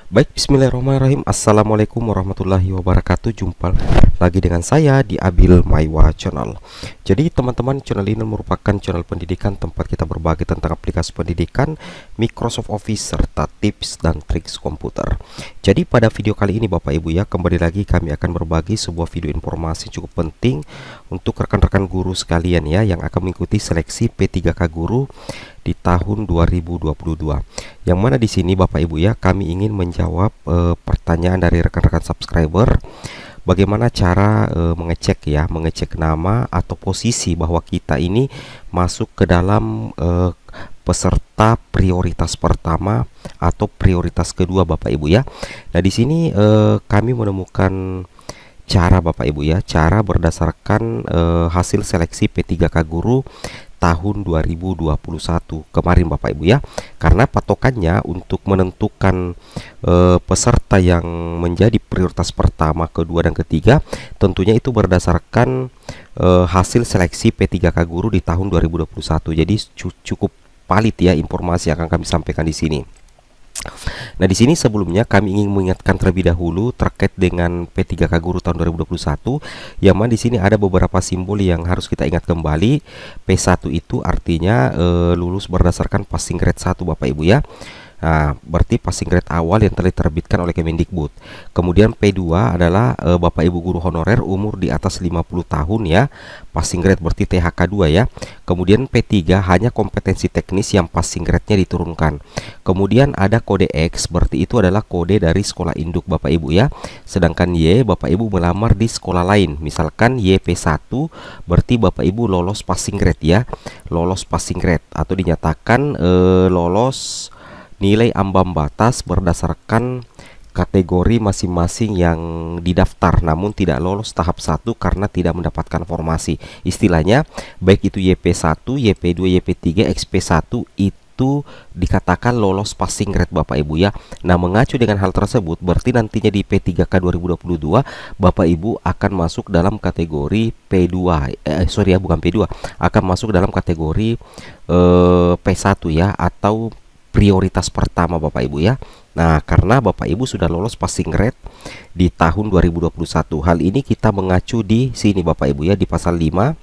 Baik, bismillahirrahmanirrahim. Assalamualaikum warahmatullahi wabarakatuh. Jumpa lagi dengan saya di Abil Maiwa Channel. Jadi teman-teman, channel ini merupakan channel pendidikan tempat kita berbagi tentang aplikasi pendidikan, Microsoft Office, serta tips dan trik komputer. Jadi pada video kali ini Bapak Ibu ya, kembali lagi kami akan berbagi sebuah video informasi cukup penting untuk rekan-rekan guru sekalian ya, yang akan mengikuti seleksi P3K Guru di tahun 2022. Yang mana di sini Bapak Ibu ya, kami ingin menjawab pertanyaan dari rekan-rekan subscriber. Bagaimana cara mengecek nama atau posisi bahwa kita ini masuk ke dalam peserta prioritas pertama atau prioritas kedua Bapak Ibu ya. Nah, di sini kami menemukan cara Bapak Ibu ya, cara berdasarkan hasil seleksi P3K Guru tahun 2021 kemarin Bapak Ibu ya. Karena patokannya untuk menentukan peserta yang menjadi prioritas pertama, kedua, dan ketiga tentunya itu berdasarkan hasil seleksi P3K Guru di tahun 2021. Jadi cukup valid ya informasi yang akan kami sampaikan di sini. Nah, di sini sebelumnya kami ingin mengingatkan terlebih dahulu terkait dengan P3K Guru tahun 2021, yang mana di sini ada beberapa simbol yang harus kita ingat kembali. P1 itu artinya lulus berdasarkan passing grade 1 Bapak Ibu ya. Nah, berarti passing grade awal yang telah diterbitkan oleh Kemendikbud. Kemudian P2 adalah Bapak Ibu guru honorer umur di atas 50 tahun ya. Passing grade berarti THK 2 ya. Kemudian P3 hanya kompetensi teknis yang passing grade-nya diturunkan. Kemudian ada kode X, berarti itu adalah kode dari sekolah induk Bapak Ibu ya. Sedangkan Y, Bapak Ibu melamar di sekolah lain. Misalkan YP1 berarti Bapak Ibu lolos passing grade ya. Lolos passing grade atau dinyatakan lolos nilai ambang batas berdasarkan kategori masing-masing yang didaftar, namun tidak lolos tahap 1 karena tidak mendapatkan formasi. Istilahnya baik itu YP1, YP2, YP3, XP1 itu dikatakan lolos passing grade Bapak Ibu ya. Nah, mengacu dengan hal tersebut berarti nantinya di P3K 2022 Bapak Ibu akan masuk dalam kategori P2 bukan P2, akan masuk dalam kategori P1 ya, atau prioritas pertama Bapak Ibu ya. Nah, karena Bapak Ibu sudah lolos passing grade di tahun 2021. Hal ini kita mengacu di sini Bapak Ibu ya, di pasal 5.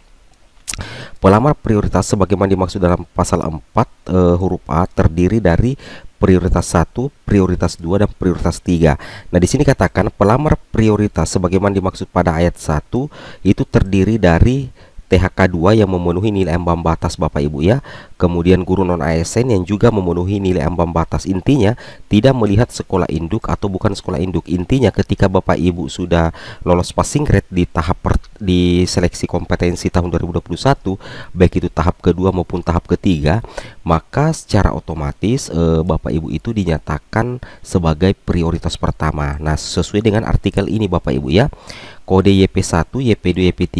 Pelamar prioritas sebagaimana dimaksud dalam pasal 4 huruf A terdiri dari prioritas 1, prioritas 2, dan prioritas 3. Nah, di sini katakan pelamar prioritas sebagaimana dimaksud pada ayat 1 itu terdiri dari THK 2 yang memenuhi nilai ambang batas Bapak Ibu ya. Kemudian guru non ASN yang juga memenuhi nilai ambang batas. Intinya tidak melihat sekolah induk atau bukan sekolah induk. Intinya ketika Bapak Ibu sudah lolos passing grade di tahap di seleksi kompetensi tahun 2021, baik itu tahap kedua maupun tahap ketiga, maka secara otomatis Bapak Ibu itu dinyatakan sebagai prioritas pertama. Nah, sesuai dengan artikel ini Bapak Ibu ya, kode YP1, YP2, YP3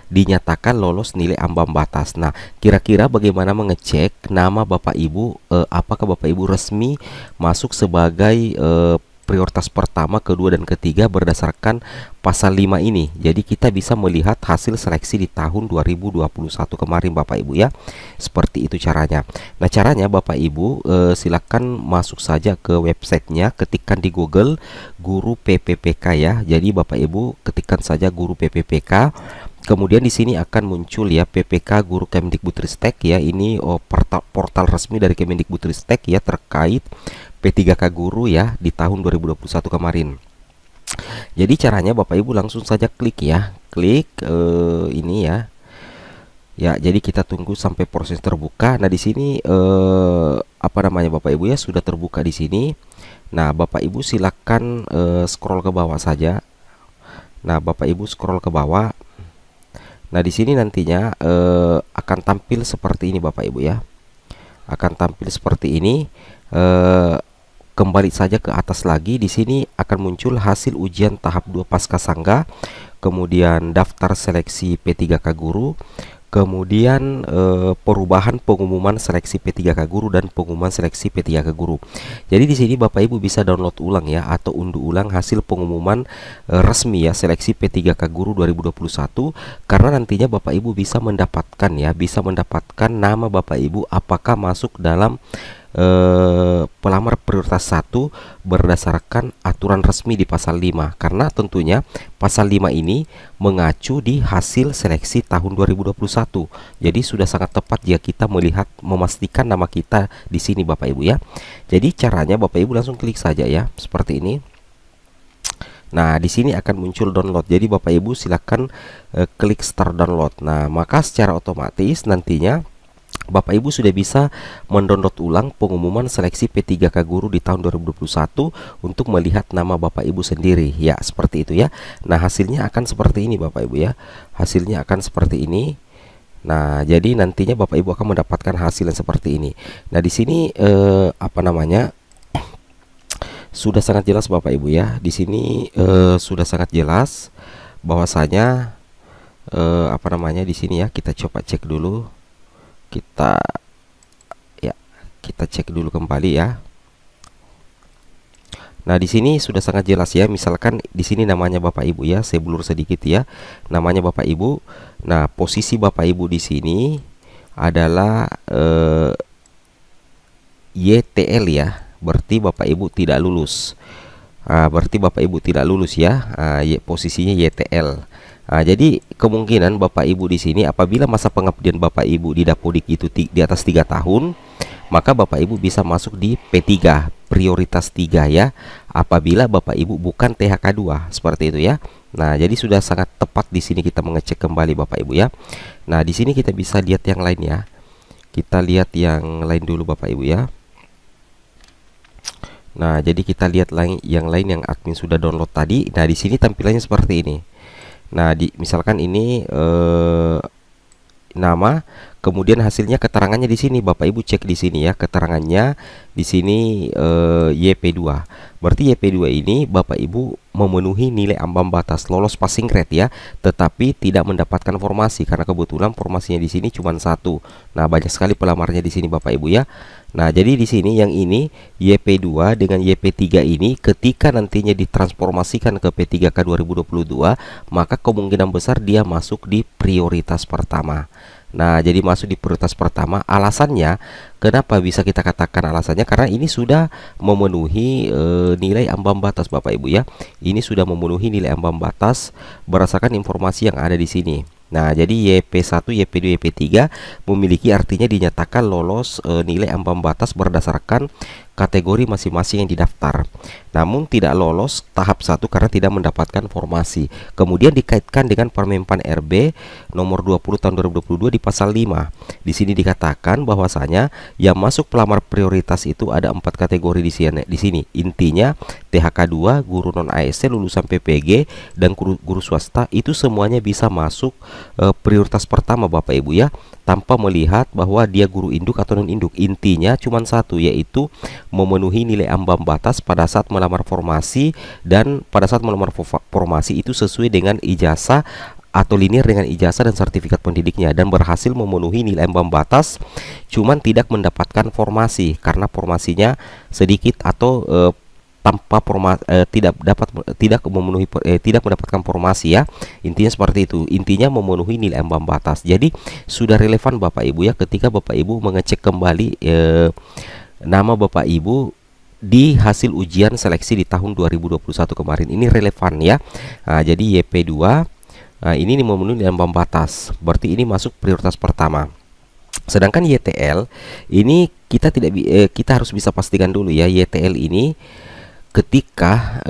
dinyatakan lolos nilai ambang batas. Nah, kira-kira bagaimana mengecek nama Bapak Ibu, apakah Bapak Ibu resmi masuk sebagai prioritas pertama, kedua, dan ketiga berdasarkan pasal 5 ini. Jadi kita bisa melihat hasil seleksi di tahun 2021 kemarin Bapak Ibu ya. Seperti itu caranya. Nah, caranya Bapak Ibu silakan masuk saja ke websitenya, ketikkan di Google Guru PPPK ya. Jadi Bapak Ibu ketikkan saja Guru PPPK. Kemudian di sini akan muncul ya PPK Guru Kemendikbudristek ya. Ini portal resmi dari Kemendikbudristek ya terkait P3K Guru ya di tahun 2021 kemarin. Jadi caranya Bapak Ibu langsung saja klik ya. Klik ini ya. Ya, jadi kita tunggu sampai proses terbuka. Nah, di sini Bapak Ibu ya, sudah terbuka di sini. Nah, Bapak Ibu silakan scroll ke bawah saja. Nah, Bapak Ibu scroll ke bawah. Nah, di sini nantinya akan tampil seperti ini Bapak Ibu ya. Akan tampil seperti ini. Kembali saja ke atas lagi. Di sini akan muncul hasil ujian tahap 2 Paskasangga, kemudian daftar seleksi P3K Guru, kemudian perubahan pengumuman seleksi P3K Guru dan pengumuman seleksi P3K Guru. Jadi di sini Bapak Ibu bisa download ulang ya, atau unduh ulang hasil pengumuman resmi ya seleksi P3K Guru 2021, karena nantinya Bapak Ibu bisa mendapatkan nama Bapak Ibu apakah masuk dalam pelamar prioritas 1 berdasarkan aturan resmi di pasal 5, karena tentunya pasal 5 ini mengacu di hasil seleksi tahun 2021. Jadi sudah sangat tepat jika kita melihat memastikan nama kita di sini Bapak Ibu ya. Jadi caranya Bapak Ibu langsung klik saja ya seperti ini. Nah, di sini akan muncul download. Jadi Bapak Ibu silakan klik start download. Nah, maka secara otomatis nantinya Bapak Ibu sudah bisa mendownload ulang pengumuman seleksi P3K Guru di tahun 2021 untuk melihat nama Bapak Ibu sendiri. Ya, seperti itu ya. Nah, hasilnya akan seperti ini Bapak Ibu ya. Hasilnya akan seperti ini. Nah, jadi nantinya Bapak Ibu akan mendapatkan hasil yang seperti ini. Nah, di sini sudah sangat jelas Bapak Ibu ya. Di sini sudah sangat jelas bahwasanya di sini ya, kita coba cek dulu. Kita cek dulu kembali ya. Nah, di sini sudah sangat jelas ya. Misalkan di sini namanya Bapak Ibu ya, saya blur sedikit ya. Namanya Bapak Ibu. Nah, posisi Bapak Ibu di sini adalah YTL ya. Berarti Bapak Ibu tidak lulus. Berarti Bapak Ibu tidak lulus ya. Posisinya YTL. Jadi kemungkinan Bapak Ibu di sini apabila masa pengabdian Bapak Ibu di Dapodik itu di atas 3 tahun, maka Bapak Ibu bisa masuk di P3 prioritas 3 ya. Apabila Bapak Ibu bukan THK2 seperti itu ya. Nah, jadi sudah sangat tepat di sini kita mengecek kembali Bapak Ibu ya. Nah, di sini kita bisa lihat yang lain ya. Kita lihat yang lain dulu Bapak Ibu ya. Nah, jadi kita lihat yang lain yang admin sudah download tadi. Nah, di sini tampilannya seperti ini. Nah, misalkan ini nama, kemudian hasilnya keterangannya di sini. Bapak Ibu cek di sini ya, keterangannya di sini YP2. Berarti YP2 ini Bapak Ibu memenuhi nilai ambang batas lolos passing grade ya, tetapi tidak mendapatkan formasi karena kebetulan formasinya di sini cuma 1. Nah, banyak sekali pelamarnya di sini Bapak Ibu ya. Nah, jadi di sini yang ini YP2 dengan YP3 ini ketika nantinya ditransformasikan ke P3K 2022, maka kemungkinan besar dia masuk di prioritas pertama. Nah, jadi masuk di prioritas pertama. Alasannya, kenapa bisa kita katakan alasannya? Karena ini sudah memenuhi nilai ambang batas Bapak Ibu ya. Ini sudah memenuhi nilai ambang batas berdasarkan informasi yang ada di sini. Nah, jadi YP1, YP2, YP3 memiliki artinya dinyatakan lolos nilai ambang batas berdasarkan kategori masing-masing yang didaftar. Namun tidak lolos tahap 1 karena tidak mendapatkan formasi. Kemudian dikaitkan dengan Permenpan RB nomor 20 tahun 2022 di pasal 5. Di sini dikatakan bahwasanya yang masuk pelamar prioritas itu ada 4 kategori di sini. Intinya THK2, guru non ASC, lulusan PPG dan guru swasta itu semuanya bisa masuk prioritas pertama Bapak Ibu ya, tanpa melihat bahwa dia guru induk atau non induk. Intinya cuma satu, yaitu memenuhi nilai ambang batas pada saat melamar formasi, dan pada saat melamar formasi itu sesuai dengan ijazah atau linear dengan ijazah dan sertifikat pendidiknya, dan berhasil memenuhi nilai ambang batas cuman tidak mendapatkan formasi karena formasinya sedikit atau tanpa tidak mendapatkan formasi ya. Intinya seperti itu. Intinya memenuhi nilai ambang batas. Jadi sudah relevan Bapak Ibu ya ketika Bapak Ibu mengecek kembali nama Bapak Ibu di hasil ujian seleksi di tahun 2021 kemarin. Ini relevan ya. Nah, jadi YP2 ini memenuhi nilai ambang batas. Berarti ini masuk prioritas pertama. Sedangkan YTL ini kita harus bisa pastikan dulu ya, YTL ini ketika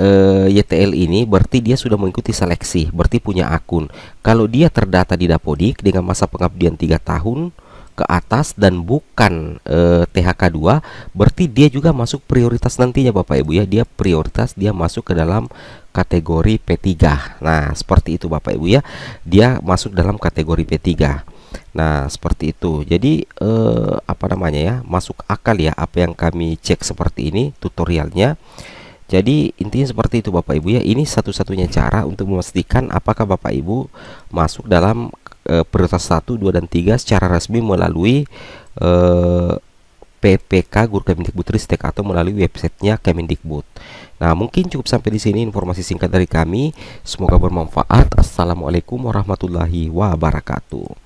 YTL ini berarti dia sudah mengikuti seleksi, berarti punya akun. Kalau dia terdata di Dapodik dengan masa pengabdian 3 tahun ke atas dan bukan THK2, berarti dia juga masuk prioritas nantinya Bapak Ibu ya. Dia prioritas, dia masuk ke dalam kategori P3. Nah, seperti itu Bapak Ibu ya. Dia masuk dalam kategori P3. Nah, seperti itu. Jadi masuk akal ya apa yang kami cek seperti ini tutorialnya. Jadi intinya seperti itu Bapak Ibu ya. Ini satu-satunya cara untuk memastikan apakah Bapak Ibu masuk dalam prioritas 1, 2, dan 3 secara resmi melalui PPK Guru Kemendikbudristek atau melalui websitenya Kemendikbud. Nah, mungkin cukup sampai di sini informasi singkat dari kami. Semoga bermanfaat. Assalamualaikum warahmatullahi wabarakatuh.